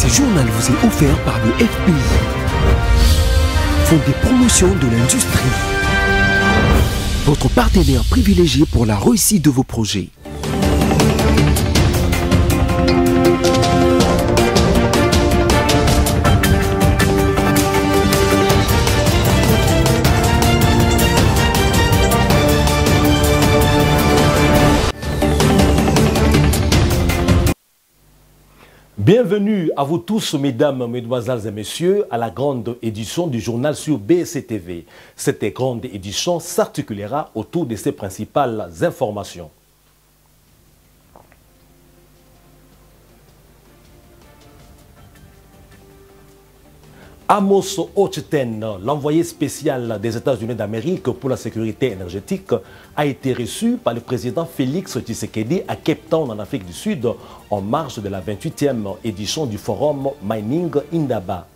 Ce journal vous est offert par le FPI, Fonds des promotions de l'industrie, votre partenaire privilégié pour la réussite de vos projets. Bienvenue à vous tous, mesdames, mesdemoiselles et messieurs, à la grande édition du journal sur BSC-TV. Cette grande édition s'articulera autour de ces principales informations. Amos Hochstein, l'envoyé spécial des États-Unis d'Amérique pour la sécurité énergétique, a été reçu par le président Félix Tshisekedi à Cape Town, en Afrique du Sud, en marge de la 28e édition du forum Mining Indaba.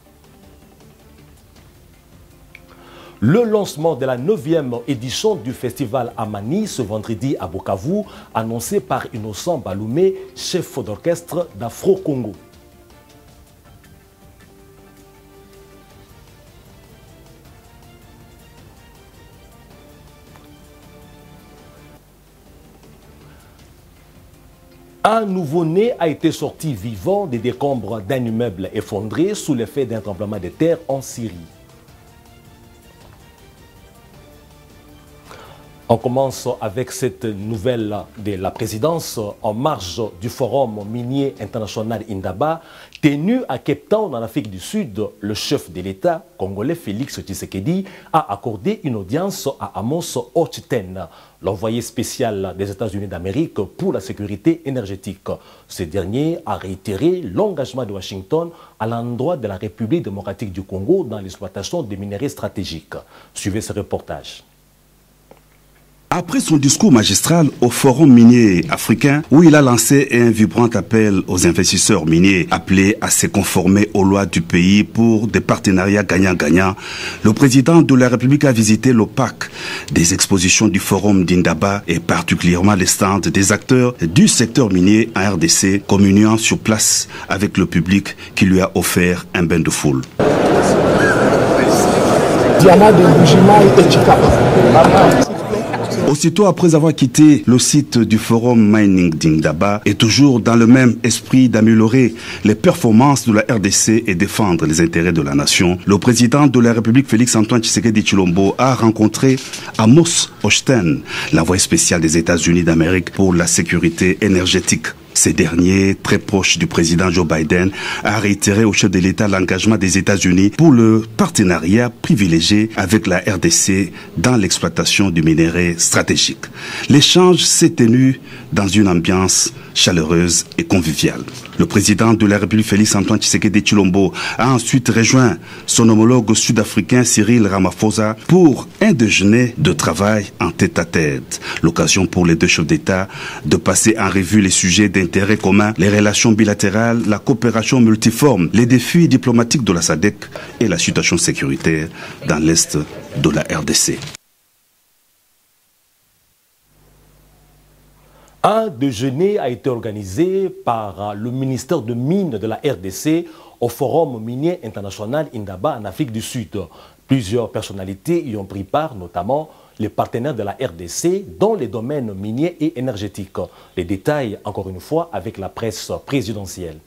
Le lancement de la 9e édition du festival Amani ce vendredi à Bukavu, annoncé par Innocent Baloumé, chef d'orchestre d'Afro-Congo. Un nouveau-né a été sorti vivant des décombres d'un immeuble effondré sous l'effet d'un tremblement de terre en Syrie. On commence avec cette nouvelle de la présidence en marge du forum minier international Indaba. Tenu à Cape Town, en Afrique du Sud, le chef de l'État congolais Félix Tshisekedi a accordé une audience à Amos Hochstein, l'envoyé spécial des États-Unis d'Amérique pour la sécurité énergétique. Ce dernier a réitéré l'engagement de Washington à l'endroit de la République démocratique du Congo dans l'exploitation des minerais stratégiques. Suivez ce reportage. Après son discours magistral au Forum minier africain, où il a lancé un vibrant appel aux investisseurs miniers appelés à se conformer aux lois du pays pour des partenariats gagnant-gagnant, le président de la République a visité l'OPAC des expositions du Forum d'Indaba et particulièrement les stands des acteurs du secteur minier en RDC, communiant sur place avec le public qui lui a offert un bain de foule. Diana de Bujima et Chikapa. Aussitôt après avoir quitté le site du Forum Mining d'Indaba et toujours dans le même esprit d'améliorer les performances de la RDC et défendre les intérêts de la nation, le président de la République Félix-Antoine Tshisekedi Tshilombo a rencontré Amos Hochstein, l'envoyé spécial des États-Unis d'Amérique pour la sécurité énergétique. Ces derniers, très proches du président Joe Biden, a réitéré au chef de l'État l'engagement des États-Unis pour le partenariat privilégié avec la RDC dans l'exploitation du minerai stratégique. L'échange s'est tenu dans une ambiance chaleureuse et conviviale. Le président de la République Félix-Antoine Tshisekedi Tshilombo a ensuite rejoint son homologue sud-africain Cyril Ramaphosa pour un déjeuner de travail en tête-à-tête. L'occasion pour les deux chefs d'État de passer en revue les sujets d'intérêt commun, les relations bilatérales, la coopération multiforme, les défis diplomatiques de la SADC et la situation sécuritaire dans l'est de la RDC. Un déjeuner a été organisé par le ministère de Mines de la RDC au Forum minier international Indaba en Afrique du Sud. Plusieurs personnalités y ont pris part, notamment les partenaires de la RDC dans les domaines miniers et énergétiques. Les détails, encore une fois, avec la presse présidentielle.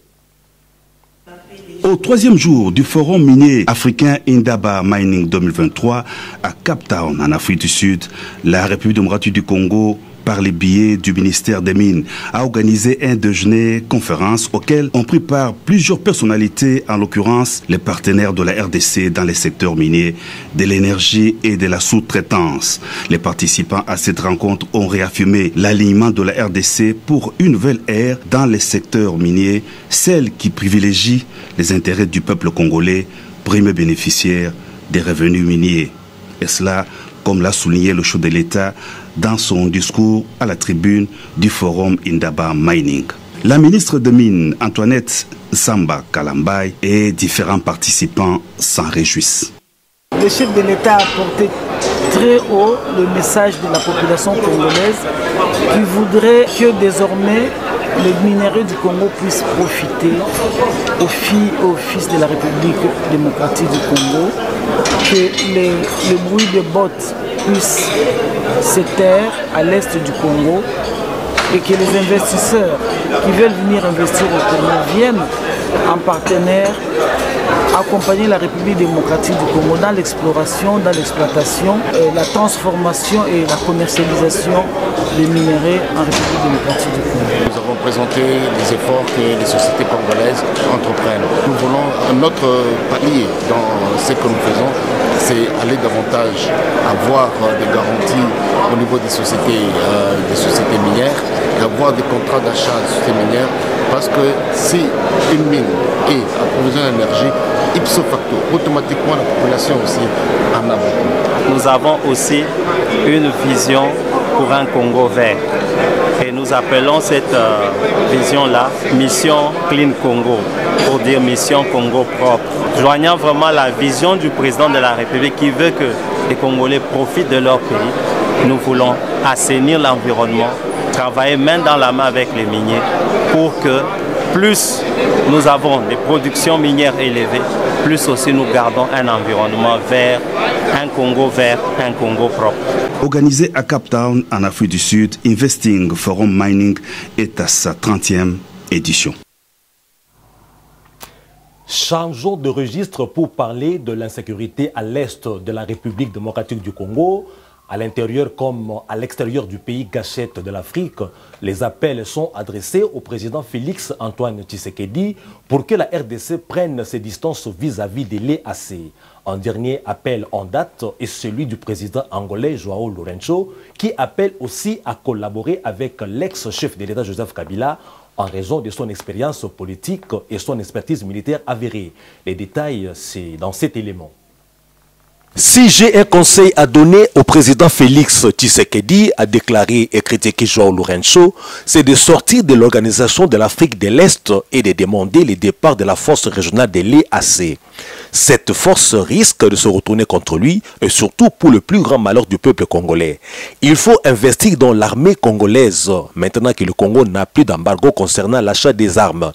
Au troisième jour du Forum minier africain Indaba Mining 2023 à Cape Town, en Afrique du Sud, la République démocratique du Congo, par les billets du ministère des Mines, a organisé un déjeuner-conférence auquel ont pris part plusieurs personnalités, en l'occurrence les partenaires de la RDC dans les secteurs miniers, de l'énergie et de la sous-traitance. Les participants à cette rencontre ont réaffirmé l'alignement de la RDC pour une nouvelle ère dans les secteurs miniers, celle qui privilégie les intérêts du peuple congolais, premier bénéficiaire des revenus miniers. Et cela, comme l'a souligné le chef de l'État dans son discours à la tribune du Forum Indaba Mining. La ministre des Mines, Antoinette Samba Kalambay, et différents participants s'en réjouissent. Le chef de l'État a porté très haut le message de la population congolaise qui voudrait que désormais les minéraux du Congo puissent profiter aux fils de la République démocratique du Congo, que le bruit des bottes puisse se taire à l'est du Congo et que les investisseurs qui veulent venir investir au Congo viennent en partenaire accompagner la République démocratique du Congo dans l'exploration, dans l'exploitation, la transformation et la commercialisation des minéraux en République démocratique du Congo. Nous avons présenté les efforts que les sociétés congolaises entreprennent. Nous voulons un autre palier dans ce que nous faisons, c'est aller davantage avoir des garanties au niveau des sociétés minières et avoir des contrats d'achat de sociétés minières, parce que si une mine est approvisionnée d'énergie, ipso facto, automatiquement la population aussi en a beaucoup. Nous avons aussi une vision pour un Congo vert. Et nous appelons cette vision-là Mission Clean Congo, pour dire Mission Congo propre. Joignant vraiment la vision du président de la République qui veut que les Congolais profitent de leur pays, nous voulons assainir l'environnement, travailler main dans la main avec les miniers pour que plus nous avons des productions minières élevées, plus aussi nous gardons un environnement vert, un Congo vert, un Congo propre. Organisé à Cape Town, en Afrique du Sud, Investing Forum Mining est à sa 30e édition. Changeons de registre pour parler de l'insécurité à l'est de la République démocratique du Congo. À l'intérieur comme à l'extérieur du pays gâchette de l'Afrique, les appels sont adressés au président Félix Antoine Tshisekedi pour que la RDC prenne ses distances vis-à-vis de l'EAC. Un dernier appel en date est celui du président angolais João Lourenço, qui appelle aussi à collaborer avec l'ex-chef de l'État Joseph Kabila en raison de son expérience politique et son expertise militaire avérée. Les détails, c'est dans cet élément. Si j'ai un conseil à donner au président Félix Tshisekedi, a déclaré et critiqué João Lourenço, c'est de sortir de l'organisation de l'Afrique de l'Est et de demander le départ de la force régionale de l'EAC. Cette force risque de se retourner contre lui et surtout pour le plus grand malheur du peuple congolais. Il faut investir dans l'armée congolaise maintenant que le Congo n'a plus d'embargo concernant l'achat des armes.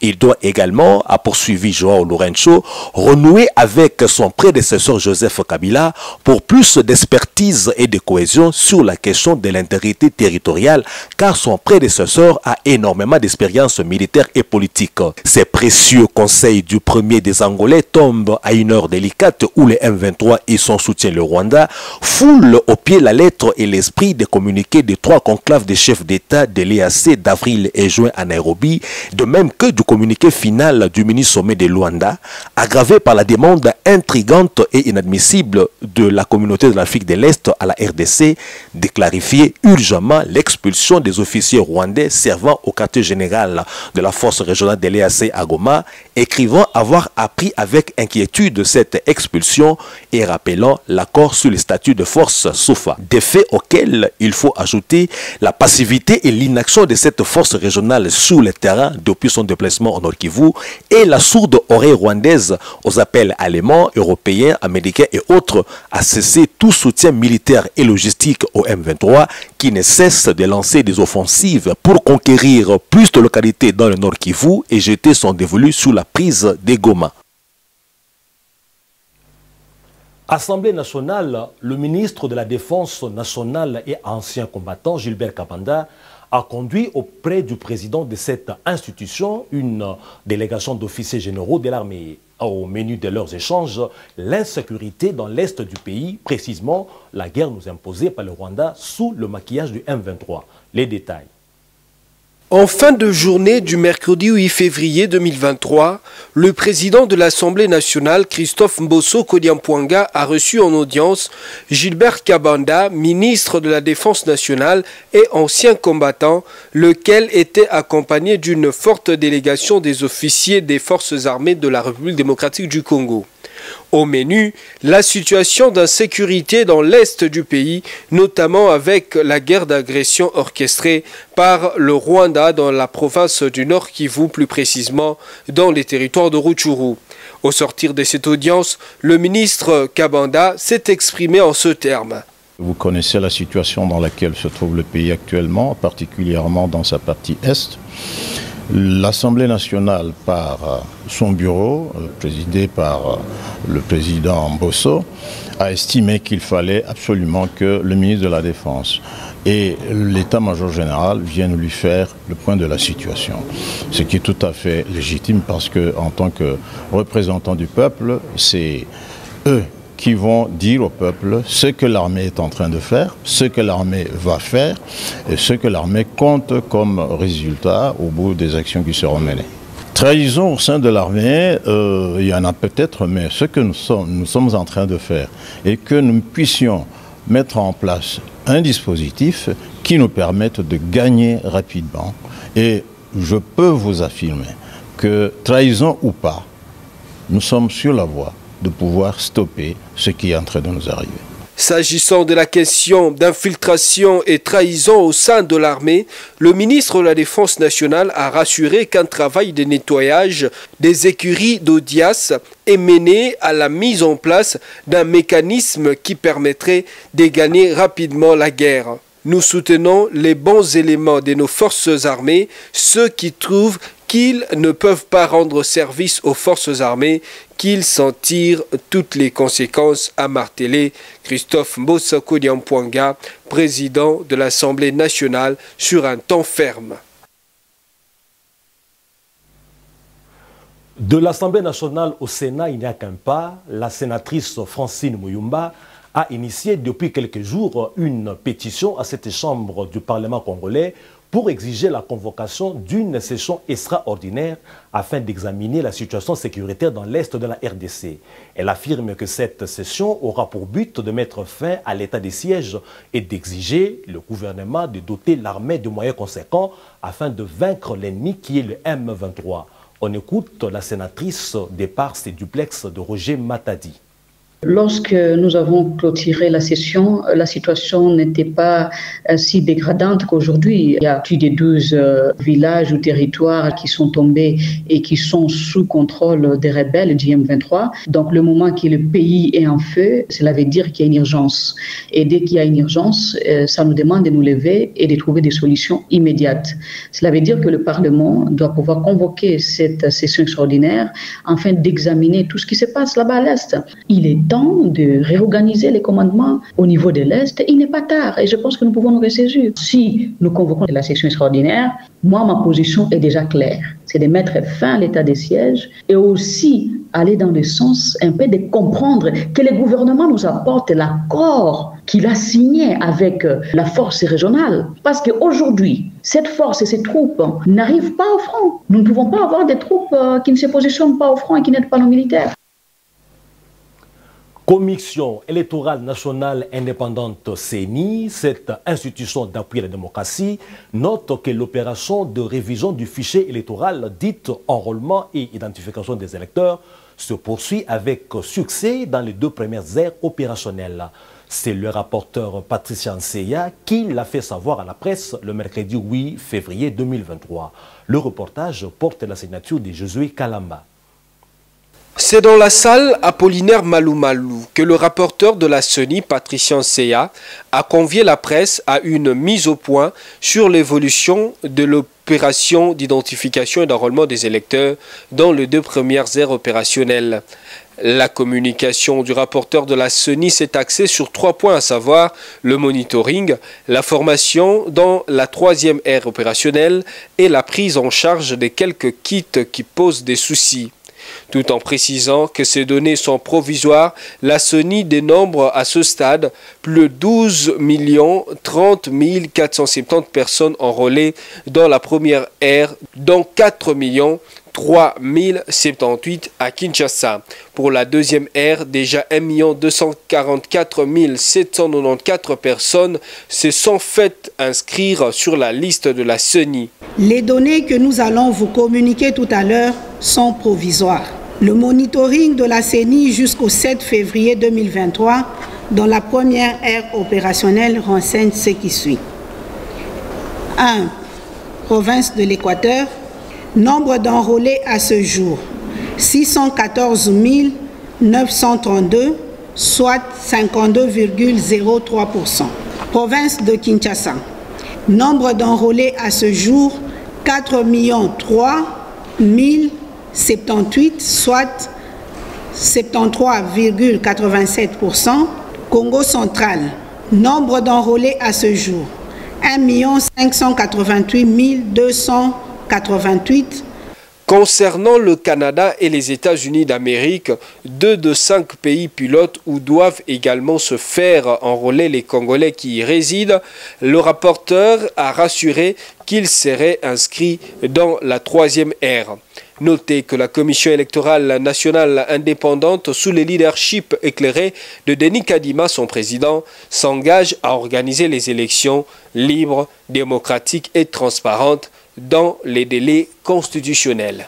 Il doit également, a poursuivi João Lourenço, renouer avec son prédécesseur Joseph Kabila pour plus d'expertise et de cohésion sur la question de l'intégrité territoriale, car son prédécesseur a énormément d'expérience militaire et politique. Ces précieux conseils du premier des Angolais tombent à une heure délicate où le M23 et son soutien le Rwanda foulent au pied la lettre et l'esprit des communiqués des 3 conclaves des chefs d'État de l'EAC d'avril et juin à Nairobi, de même que du communiqué final du mini-sommet de Luanda, aggravé par la demande intrigante et inadmissible de la communauté de l'Afrique de l'Est à la RDC de clarifier urgemment l'expulsion des officiers rwandais servant au quartier général de la force régionale de l'EAC à Goma, écrivant avoir appris avec inquiétude cette expulsion et rappelant l'accord sur le statut de force SOFA. Des faits auxquels il faut ajouter la passivité et l'inaction de cette force régionale sur le terrain depuis son déplacement au Nord Kivu et la sourde oreille rwandaise aux appels allemands, européens, américains et autres à cesser tout soutien militaire et logistique au M23 qui ne cesse de lancer des offensives pour conquérir plus de localités dans le Nord Kivu et jeter son dévolu sous la prise des Goma. Assemblée nationale, le ministre de la Défense nationale et ancien combattant Gilbert Kabanda a conduit auprès du président de cette institution une délégation d'officiers généraux de l'armée. Au menu de leurs échanges, l'insécurité dans l'est du pays, précisément la guerre nous imposée par le Rwanda sous le maquillage du M23. Les détails. En fin de journée du mercredi 8 février 2023, le président de l'Assemblée nationale, Christophe Mbosso Kodiampouanga, a reçu en audience Gilbert Kabanda, ministre de la Défense nationale et ancien combattant, lequel était accompagné d'une forte délégation des officiers des forces armées de la République démocratique du Congo. Au menu, la situation d'insécurité dans l'est du pays, notamment avec la guerre d'agression orchestrée par le Rwanda dans la province du Nord Kivu, plus précisément dans les territoires de Rutshuru. Au sortir de cette audience, le ministre Kabanda s'est exprimé en ce terme. Vous connaissez la situation dans laquelle se trouve le pays actuellement, particulièrement dans sa partie Est. L'Assemblée nationale, par son bureau, présidé par le président Mbosso, a estimé qu'il fallait absolument que le ministre de la Défense et l'état-major général viennent lui faire le point de la situation. Ce qui est tout à fait légitime parce qu'en tant que représentants du peuple, c'est eux qui vont dire au peuple ce que l'armée est en train de faire, ce que l'armée va faire et ce que l'armée compte comme résultat au bout des actions qui seront menées. Trahison au sein de l'armée, il y en a peut-être, mais ce que nous sommes en train de faire et que nous puissions mettre en place un dispositif qui nous permette de gagner rapidement. Et je peux vous affirmer que, trahison ou pas, nous sommes sur la voie de pouvoir stopper ce qui est en train de nous arriver. S'agissant de la question d'infiltration et trahison au sein de l'armée, le ministre de la Défense nationale a rassuré qu'un travail de nettoyage des écuries d'Audias est mené à la mise en place d'un mécanisme qui permettrait de gagner rapidement la guerre. Nous soutenons les bons éléments de nos forces armées, ceux qui trouvent qu'ils ne peuvent pas rendre service aux forces armées, qu'ils s'en tirent toutes les conséquences, a martelé Christophe Mbosso Kodiampouanga, président de l'Assemblée nationale, sur un ton ferme. De l'Assemblée nationale au Sénat, il n'y a qu'un pas. La sénatrice Francine Muyumba a initié depuis quelques jours une pétition à cette chambre du Parlement congolais pour exiger la convocation d'une session extraordinaire afin d'examiner la situation sécuritaire dans l'Est de la RDC. Elle affirme que cette session aura pour but de mettre fin à l'état de siège et d'exiger le gouvernement de doter l'armée de moyens conséquents afin de vaincre l'ennemi qui est le M23. On écoute la sénatrice des Pars et Duplex de Roger Matadi. Lorsque nous avons clôturé la session, la situation n'était pas si dégradante qu'aujourd'hui. Il y a plus de 12 villages ou territoires qui sont tombés et qui sont sous contrôle des rebelles du M23. Donc le moment que le pays est en feu, cela veut dire qu'il y a une urgence. Et dès qu'il y a une urgence, ça nous demande de nous lever et de trouver des solutions immédiates. Cela veut dire que le Parlement doit pouvoir convoquer cette session extraordinaire afin d'examiner tout ce qui se passe là-bas à l'Est. Il est de réorganiser les commandements au niveau de l'Est. Il n'est pas tard et je pense que nous pouvons nous ressaisir. Si nous convoquons la session extraordinaire, moi, ma position est déjà claire. C'est de mettre fin à l'état de siège et aussi aller dans le sens un peu de comprendre que le gouvernement nous apporte l'accord qu'il a signé avec la force régionale. Parce qu'aujourd'hui, cette force et ces troupes n'arrivent pas au front. Nous ne pouvons pas avoir des troupes qui ne se positionnent pas au front et qui n'aident pas nos militaires. Commission électorale nationale indépendante CENI, cette institution d'appui à la démocratie, note que l'opération de révision du fichier électoral, dite enrôlement et identification des électeurs, se poursuit avec succès dans les 2 premières aires opérationnelles. C'est le rapporteur Patricia Nseya qui l'a fait savoir à la presse le mercredi 8 février 2023. Le reportage porte la signature de Josué Kalamba. C'est dans la salle Apollinaire Malou que le rapporteur de la CENI, Patricia Nseya, a convié la presse à une mise au point sur l'évolution de l'opération d'identification et d'enrôlement des électeurs dans les 2 premières aires opérationnelles. La communication du rapporteur de la CENI s'est axée sur 3 points, à savoir le monitoring, la formation dans la 3e ère opérationnelle et la prise en charge des quelques kits qui posent des soucis. Tout en précisant que ces données sont provisoires, la CENI dénombre à ce stade plus de 12 30 470 personnes enrôlées dans la première ère, dont 4 3 078 à Kinshasa. Pour la 2e ère, déjà 1 244 794 personnes se sont faites inscrire sur la liste de la CENI. Les données que nous allons vous communiquer tout à l'heure sont provisoires. Le monitoring de la CENI jusqu'au 7 février 2023 dans la première ère opérationnelle renseigne ce qui suit. 1. Province de l'Équateur. Nombre d'enrôlés à ce jour, 614 932, soit 52,03%. Province de Kinshasa. Nombre d'enrôlés à ce jour, 4 300 078, soit 73,87%. Congo central. Nombre d'enrôlés à ce jour, 1 588 288. Concernant le Canada et les États-Unis d'Amérique, 2 de 5 pays pilotes où doivent également se faire enrôler les Congolais qui y résident, le rapporteur a rassuré qu'ils seraient inscrits dans la 3e ère. Notez que la Commission électorale nationale indépendante, sous le leadership éclairé de Denis Kadima, son président, s'engage à organiser les élections libres, démocratiques et transparentes dans les délais constitutionnels.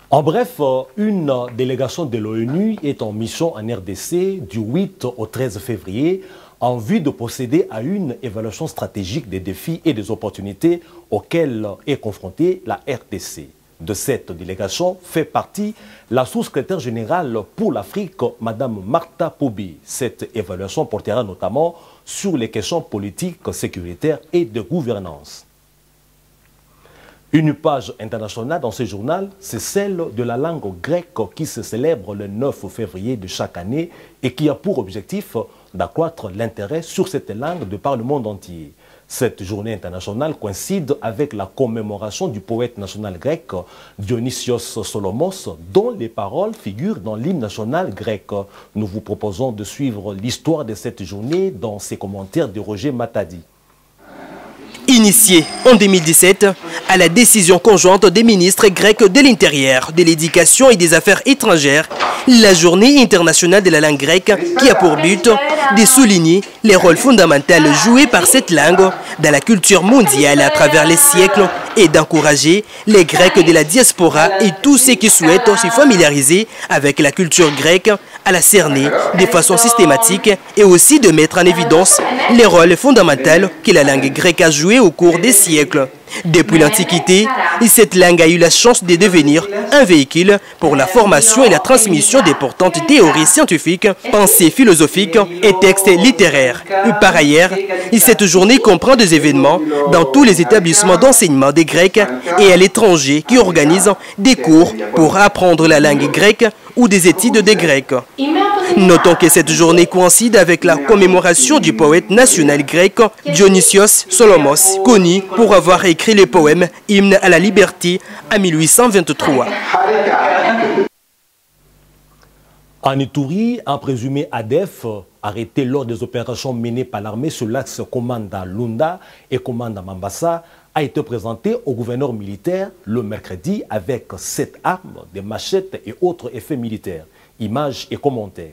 En bref, une délégation de l'ONU est en mission en RDC du 8 au 13 février en vue de procéder à une évaluation stratégique des défis et des opportunités auxquelles est confrontée la RDC. De cette délégation fait partie la sous-secrétaire générale pour l'Afrique, Mme Martha Pobi. Cette évaluation portera notamment sur les questions politiques, sécuritaires et de gouvernance. Une page internationale dans ce journal, c'est celle de la langue grecque qui se célèbre le 9 février de chaque année et qui a pour objectif d'accroître l'intérêt sur cette langue de par le monde entier. Cette journée internationale coïncide avec la commémoration du poète national grec Dionysios Solomos, dont les paroles figurent dans l'hymne national grec. Nous vous proposons de suivre l'histoire de cette journée dans ces commentaires de Roger Matadi. Initié en 2017 à la décision conjointe des ministres grecs de l'Intérieur, de l'Éducation et des Affaires étrangères, la journée internationale de la langue grecque qui a pour but de souligner les rôles fondamentaux joués par cette langue dans la culture mondiale à travers les siècles et d'encourager les Grecs de la diaspora et tous ceux qui souhaitent se familiariser avec la culture grecque à la cerner de façon systématique et aussi de mettre en évidence les rôles fondamentaux que la langue grecque a joués au cours des siècles. Depuis l'Antiquité, cette langue a eu la chance de devenir un véhicule pour la formation et la transmission d'importantes théories scientifiques, pensées philosophiques et textes littéraires. Par ailleurs, cette journée comprend des événements dans tous les établissements d'enseignement des Grecs et à l'étranger qui organisent des cours pour apprendre la langue grecque ou des études des Grecs. Notons que cette journée coïncide avec la commémoration du poète national grec Dionysios Solomos, connu pour avoir écrit le poème « Hymne à la liberté » en 1823. En Ituri, un présumé ADF arrêté lors des opérations menées par l'armée sur l'axe Komanda Lunda et Komanda Mambasa a été présenté au gouverneur militaire le mercredi avec 7 armes, des machettes et autres effets militaires. Images et commentaires.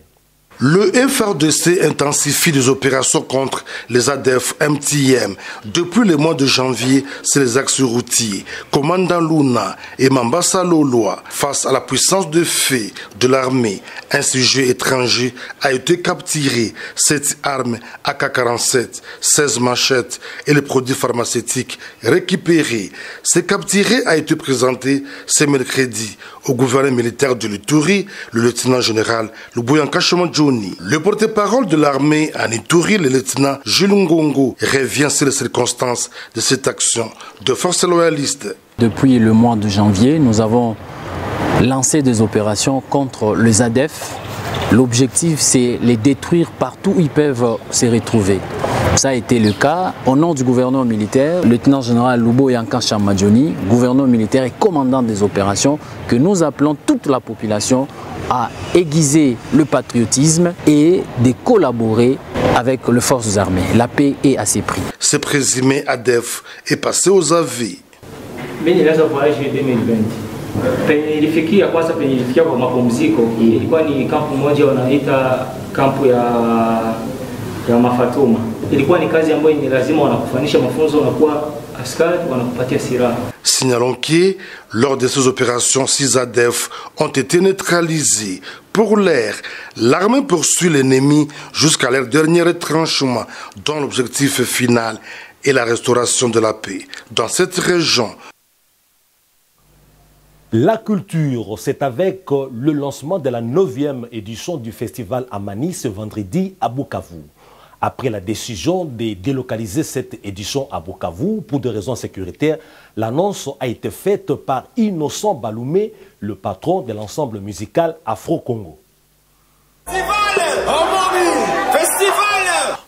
Le FARDC intensifie les opérations contre les ADF MTM. Depuis le mois de janvier, c'est les axes routiers, Commandant Luna et Mambasa Loloa, face à la puissance de feu de l'armée. Un sujet étranger a été capturé, 7 armes AK-47, 16 machettes et les produits pharmaceutiques récupérés. Ce capturé a été présenté ce mercredi au gouverneur militaire de l'Ituri, le lieutenant-général Luboyanka Shomodjouni. Le porte-parole de l'armée en Ituri, le lieutenant Jules Ngongo, revient sur les circonstances de cette action de forces loyalistes. Depuis le mois de janvier, nous avons lancé des opérations contre les ADF. L'objectif, c'est les détruire partout où ils peuvent se retrouver. Ça a été le cas au nom du gouverneur militaire, lieutenant-général Luboyanka Shomodjouni, gouverneur militaire et commandant des opérations, que nous appelons toute la population à aiguiser le patriotisme et de collaborer avec les forces armées. La paix est à ses prix. Ce présumé ADF est passé aux avis. Nilifikia kwanza penye nilifikia kwa mapumziko ilikuwa ni kampu moja wanaita kampu ya Mafatuma. Ilikuwa ni kazi ambayo ni lazima wanakufanisha mafunzo, unakuwa askari, wanakupatia silaha. Signalons que lors de ces opérations, 6 ADF ont été neutralisés. Pour l'air, l'armée poursuit l'ennemi jusqu'à leur dernier retranchement, dont l'objectif final est la restauration de la paix dans cette région. La culture, c'est avec le lancement de la 9e édition du festival Amani ce vendredi à Bukavu. Après la décision de délocaliser cette édition à Bukavu pour des raisons sécuritaires, l'annonce a été faite par Innocent Baloumé, le patron de l'ensemble musical Afro-Congo.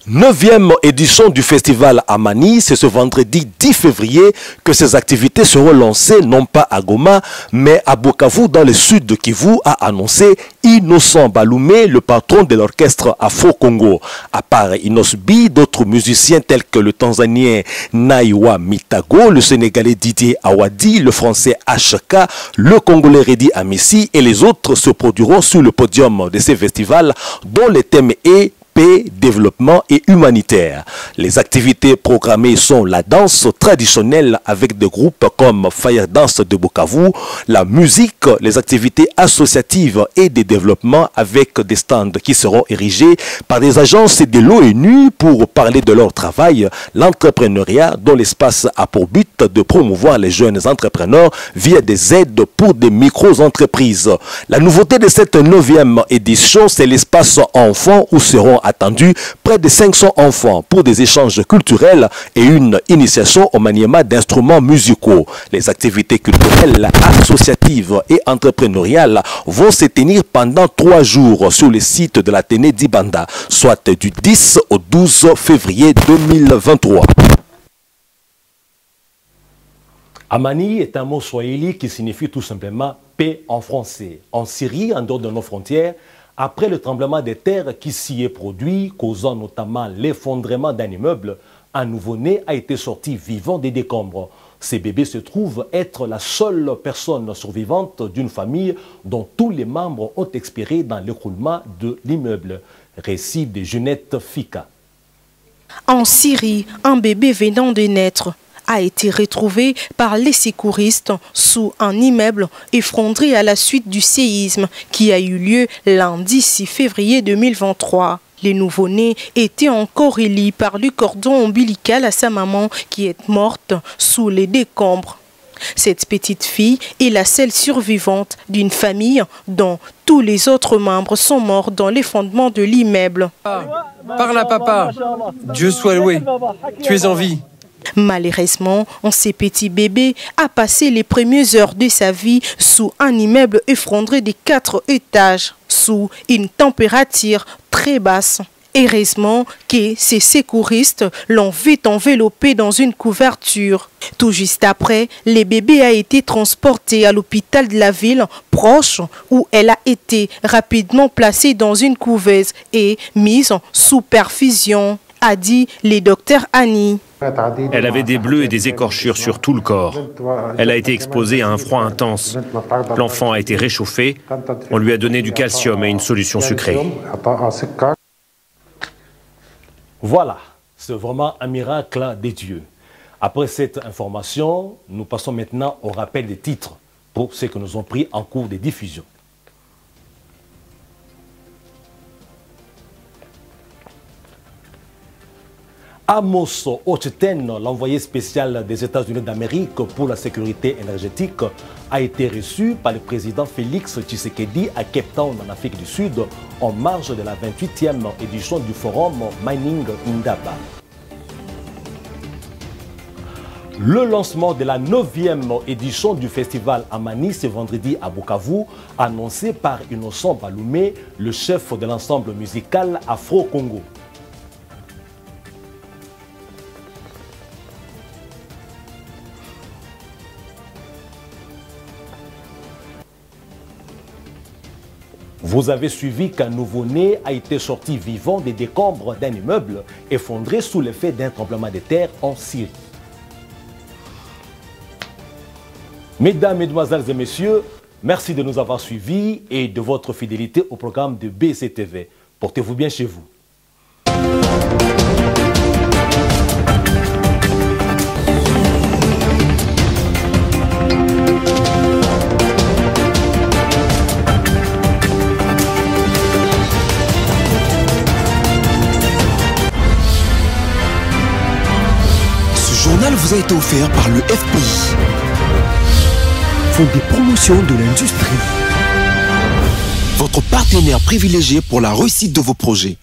9e édition du festival Amani, c'est ce vendredi 10 février que ces activités seront lancées non pas à Goma, mais à Bukavu dans le sud de Kivu, a annoncé Innocent Baloumé, le patron de l'orchestre Afro-Congo. À part Inosbi, d'autres musiciens tels que le Tanzanien Naiwa Mitago, le Sénégalais Didier Awadi, le Français HK, le Congolais Redi Amissi et les autres se produiront sur le podium de ces festivals dont le thème est paix, développement et humanitaire. Les activités programmées sont la danse traditionnelle avec des groupes comme Fire Dance de Bukavu, la musique, les activités associatives et des développements avec des stands qui seront érigés par des agences de l'ONU pour parler de leur travail, l'entrepreneuriat dont l'espace a pour but de promouvoir les jeunes entrepreneurs via des aides pour des micro-entreprises. La nouveauté de cette 9e édition, c'est l'espace enfants où seront attendus près de 500 enfants pour des échanges culturels et une initiation au maniement d'instruments musicaux. Les activités culturelles, associatives et entrepreneuriales vont se tenir pendant 3 jours sur le site de l'Athénée d'Ibanda, soit du 10 au 12 février 2023. Amani est un mot swahili qui signifie tout simplement paix en français. En Syrie, en dehors de nos frontières, après le tremblement de terre qui s'y est produit, causant notamment l'effondrement d'un immeuble, un nouveau-né a été sorti vivant des décombres. Ce bébé se trouve être la seule personne survivante d'une famille dont tous les membres ont expiré dans l'écroulement de l'immeuble. Récit de Junette Fika. En Syrie, un bébé venant de naître a été retrouvé par les secouristes sous un immeuble effondré à la suite du séisme qui a eu lieu lundi 6 février 2023. Le nouveau-né était encore lié par le cordon ombilical à sa maman qui est morte sous les décombres. Cette petite fille est la seule survivante d'une famille dont tous les autres membres sont morts dans l'effondrement de l'immeuble. Parle à papa, Dieu soit loué, tu es en vie. Malheureusement, ce petit bébé a passé les premières heures de sa vie sous un immeuble effondré de 4 étages, sous une température très basse. Heureusement que ces secouristes l'ont vite enveloppé dans une couverture. Tout juste après, le bébé a été transporté à l'hôpital de la ville proche où elle a été rapidement placée dans une couveuse et mise sous perfusion, a dit le docteur Annie. Elle avait des bleus et des écorchures sur tout le corps. Elle a été exposée à un froid intense. L'enfant a été réchauffé. On lui a donné du calcium et une solution sucrée. Voilà, c'est vraiment un miracle des dieux. Après cette information, nous passons maintenant au rappel des titres pour ceux que nous avons pris en cours de diffusion. Amos Hochsten, l'envoyé spécial des États-Unis d'Amérique pour la sécurité énergétique, a été reçu par le président Félix Tshisekedi à Cape Town, en Afrique du Sud, en marge de la 28e édition du forum Mining Indaba. Le lancement de la 9e édition du festival Amani ce vendredi à Bukavu, annoncé par Innocent Baloumé, le chef de l'ensemble musical Afro-Congo. Vous avez suivi qu'un nouveau-né a été sorti vivant des décombres d'un immeuble effondré sous l'effet d'un tremblement de terre en Syrie. Mesdames, Mesdemoiselles et Messieurs, merci de nous avoir suivis et de votre fidélité au programme de BCTV. Portez-vous bien chez vous. Ce journal vous a été offert par le FPI. font des promotions de l'industrie. Votre partenaire privilégié pour la réussite de vos projets.